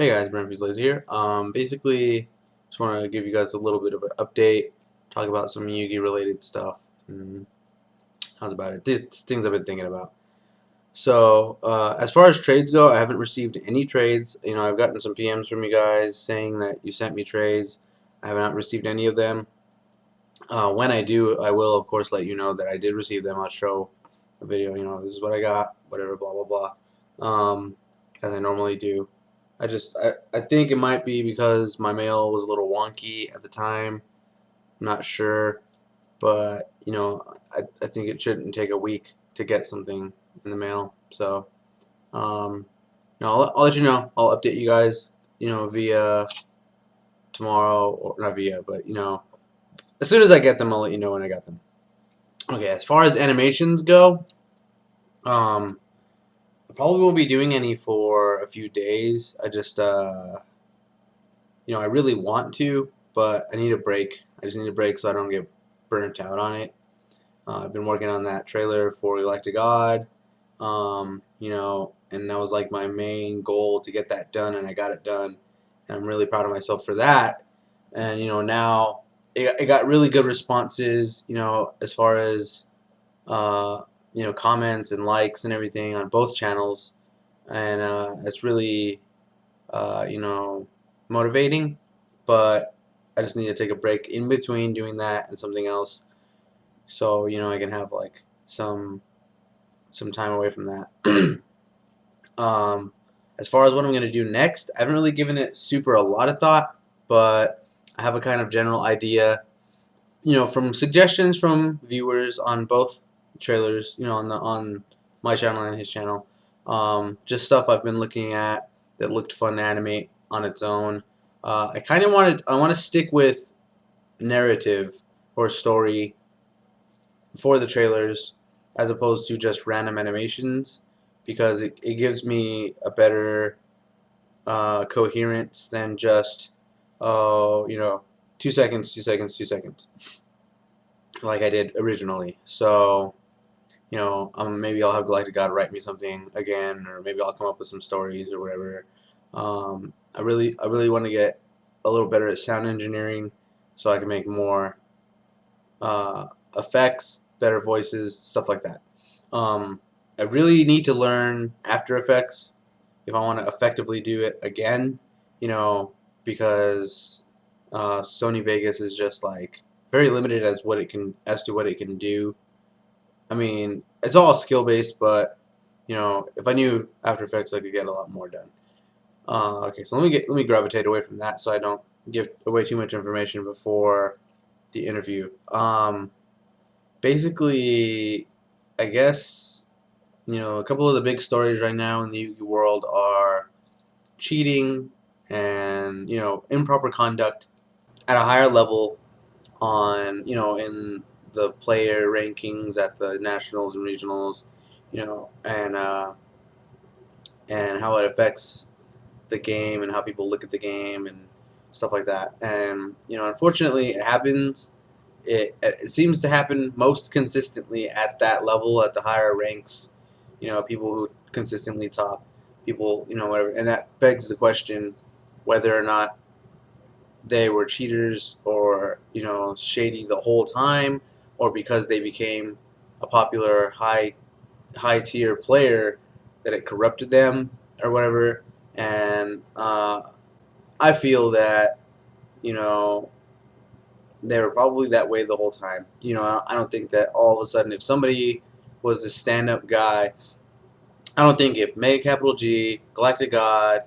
Hey guys, Brent Lazy here. Basically, just want to give you guys a little bit of an update, talk about some Yugi related stuff. How's about it? These things I've been thinking about. So, as far as trades go, I haven't received any trades. I've gotten some PMs from you guys saying that you sent me trades. I have not received any of them. When I do, I will of course let you know that I did receive them. I'll show a video. This is what I got. Whatever, blah blah blah. As I normally do. I think it might be because my mail was a little wonky at the time. I'm not sure, but I think it shouldn't take a week to get something in the mail. So I'll let you know. I'll update you guys, via tomorrow, or not via, but as soon as I get them, I'll let you know when I got them. Okay, as far as animations go, I probably won't be doing any for a few days. I just I really want to, but I need a break. I just need a break so I don't get burnt out on it. I've been working on that trailer for Elect a God, and that was like my main goal to get that done, and I got it done. And I'm really proud of myself for that. And now it got really good responses, as far as comments and likes and everything on both channels, and it's really motivating. But I just need to take a break in between doing that and something else, so I can have like some time away from that. As far as what I'm gonna do next, I haven't really given it a lot of thought, but I have a kind of general idea, from suggestions from viewers on both trailers, on my channel and his channel. Just stuff I've been looking at that looked fun to animate on its own. I want to stick with narrative or story for the trailers as opposed to just random animations, because it gives me a better coherence than just 2 seconds, 2 seconds, 2 seconds like I did originally. So maybe I'll have Galactic God write me something again, or maybe I'll come up with some stories or whatever. I really want to get a little better at sound engineering, so I can make more effects, better voices, stuff like that. I really need to learn After Effects if I want to effectively do it again, because Sony Vegas is just like very limited as to what it can do. I mean, it's all skill based, but if I knew After Effects, I could get a lot more done. Okay, so let me gravitate away from that so I don't give away too much information before the interview. Basically, I guess a couple of the big stories right now in the Yugi world are cheating and improper conduct at a higher level on in the player rankings at the nationals and regionals, and how it affects the game and how people look at the game and stuff like that. And unfortunately, it happens. It seems to happen most consistently at that level, at the higher ranks. People who consistently top people, whatever, and that begs the question whether or not they were cheaters or shady the whole time, or because they became a popular high tier player that it corrupted them or whatever. And I feel that they were probably that way the whole time. I don't think that all of a sudden, if somebody was the stand-up guy, I don't think if Mega Capital G, Galactic God,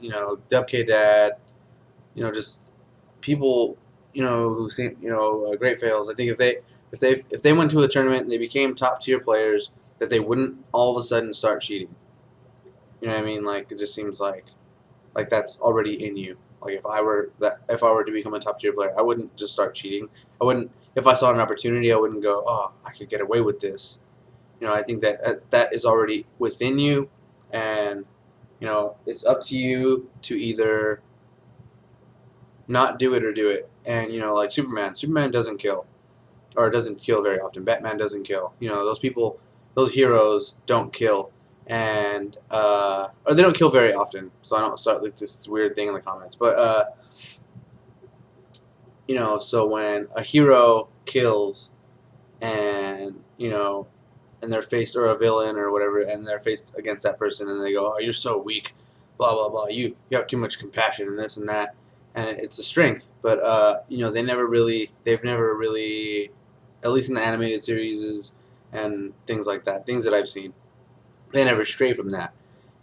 Dub K Dad, just people, who seem, great fails. I think if they went to a tournament and they became top tier players, that they wouldn't all of a sudden start cheating. You know what I mean? Like, it just seems like that's already in you. Like, if I were to become a top tier player, I wouldn't just start cheating. I wouldn't, if I saw an opportunity, I wouldn't go, oh, I could get away with this. I think that is already within you, and it's up to you to either not do it or do it. And like Superman doesn't kill, or doesn't kill very often. Batman doesn't kill. Those people, those heroes don't kill. and or they don't kill very often, so I don't start like this weird thing in the comments. But you know, so when a hero kills, and you know, and they're faced, or a villain or whatever, and they're faced against that person, and they go, "Oh, you're so weak, blah blah blah. You have too much compassion and this and that," and it's a strength. But you know, they've never really, at least in the animated series and things like that, things that I've seen, they never stray from that,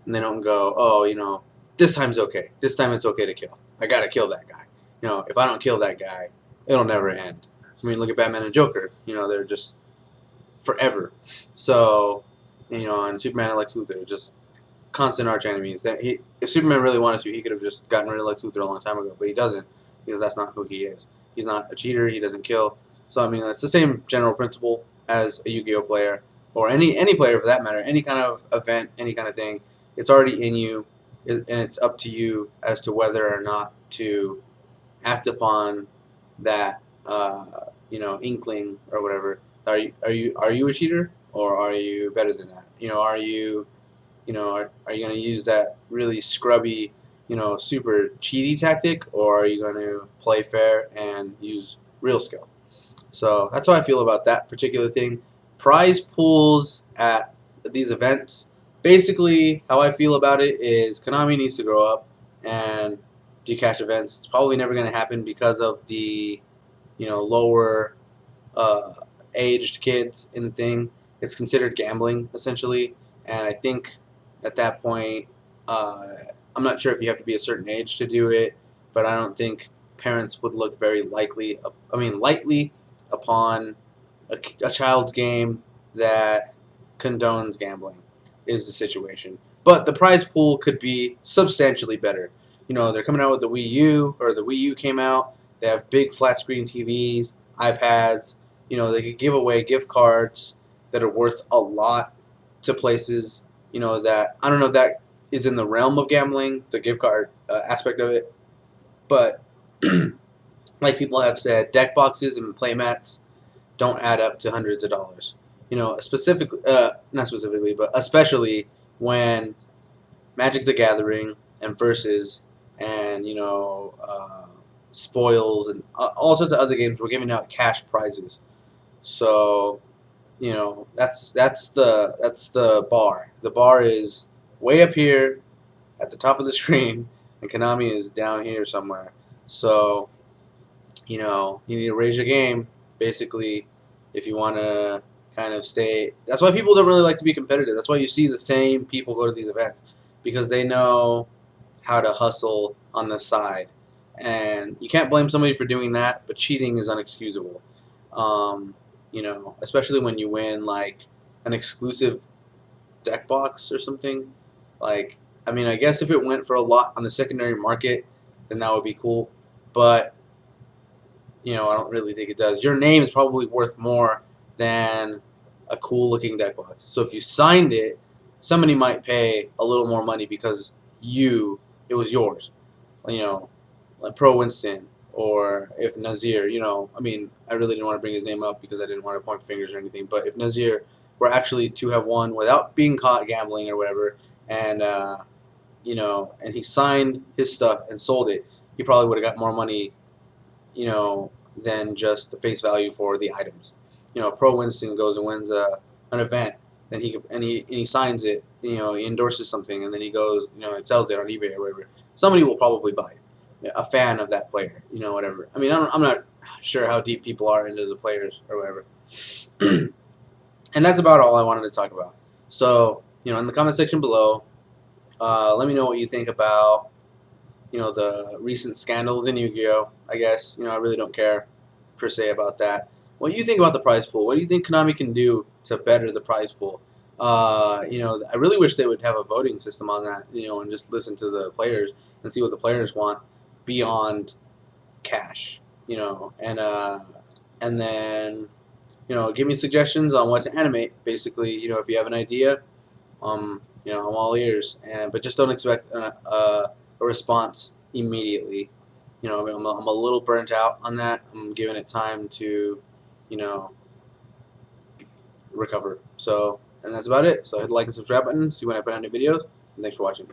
and they don't go, "Oh, you know, this time's okay. This time it's okay to kill. I gotta kill that guy. You know, if I don't kill that guy, it'll never end." I mean, look at Batman and Joker. You know, they're just forever. So, you know, and Superman and Lex Luthor, just constant arch enemies. That if Superman really wanted to, he could have just gotten rid of Lex Luthor a long time ago, but he doesn't, because that's not who he is. He's not a cheater. He doesn't kill. So I mean, it's the same general principle as a Yu-Gi-Oh player, or any player for that matter. Any kind of event, any kind of thing, it's already in you, and it's up to you as to whether or not to act upon that, you know, inkling or whatever. Are you a cheater, or are you better than that? You know, are you going to use that really scrubby, you know, super cheaty tactic, or are you going to play fair and use real skill? So that's how I feel about that particular thing. Prize pools at these events. Basically, how I feel about it is Konami needs to grow up and do cash events. It's probably never going to happen because of the, you know, lower uh, aged kids in the thing. It's considered gambling essentially, and I think at that point, uh, I'm not sure if you have to be a certain age to do it, but I don't think parents would look very lightly upon a child's game that condones gambling. Is the situation, but the prize pool could be substantially better. You know, they're coming out with the Wii U, or the Wii U came out. They have big flat screen TVs, iPads. You know, they could give away gift cards that are worth a lot to places. You know, that I don't know if that is in the realm of gambling, the gift card aspect of it, but like people have said, deck boxes and playmats don't add up to hundreds of dollars. You know, specifically, not specifically, but especially when Magic the Gathering and Versus and, you know, Spoils and all sorts of other games were giving out cash prizes. So, you know, that's the bar. The bar is way up here at the top of the screen, and Konami is down here somewhere. So, you know, you need to raise your game, basically, if you want to kind of stay. That's why people don't really like to be competitive. That's why you see the same people go to these events, because they know how to hustle on the side. And you can't blame somebody for doing that, but cheating is unexcusable. Um, you know, especially when you win, like, an exclusive deck box or something. Like, I mean, I guess if it went for a lot on the secondary market, then that would be cool. But you know, I don't really think it does. Your name is probably worth more than a cool looking deck box. So if you signed it, somebody might pay a little more money because it was yours. You know, like Pro Winston, or if Nazir, you know, I mean, I really didn't want to bring his name up because I didn't want to point fingers or anything, but if Nazir were actually to have won without being caught gambling or whatever, and, you know, and he signed his stuff and sold it, he probably would have got more money, you know, than just the face value for the items. You know, if Pro Winston goes and wins an event, then he signs it. You know, he endorses something, and then he goes, you know, and sells it on eBay or whatever. Somebody will probably buy it. A fan of that player, you know, whatever. I mean, I'm not sure how deep people are into the players or whatever. And that's about all I wanted to talk about. So, you know, in the comment section below, let me know what you think about, you know, the recent scandals in Yu-Gi-Oh. I guess, you know, I really don't care per se about that. What do you think about the prize pool? What do you think Konami can do to better the prize pool? You know, I really wish they would have a voting system on that, you know, and just listen to the players and see what the players want beyond cash, you know, and then, you know, give me suggestions on what to animate. Basically, you know, if you have an idea, you know, I'm all ears, but just don't expect a response immediately. You know, I'm a little burnt out on that. I'm giving it time to, you know, recover. So And that's about it. So hit the like and subscribe button. See when I put out new videos. And thanks for watching.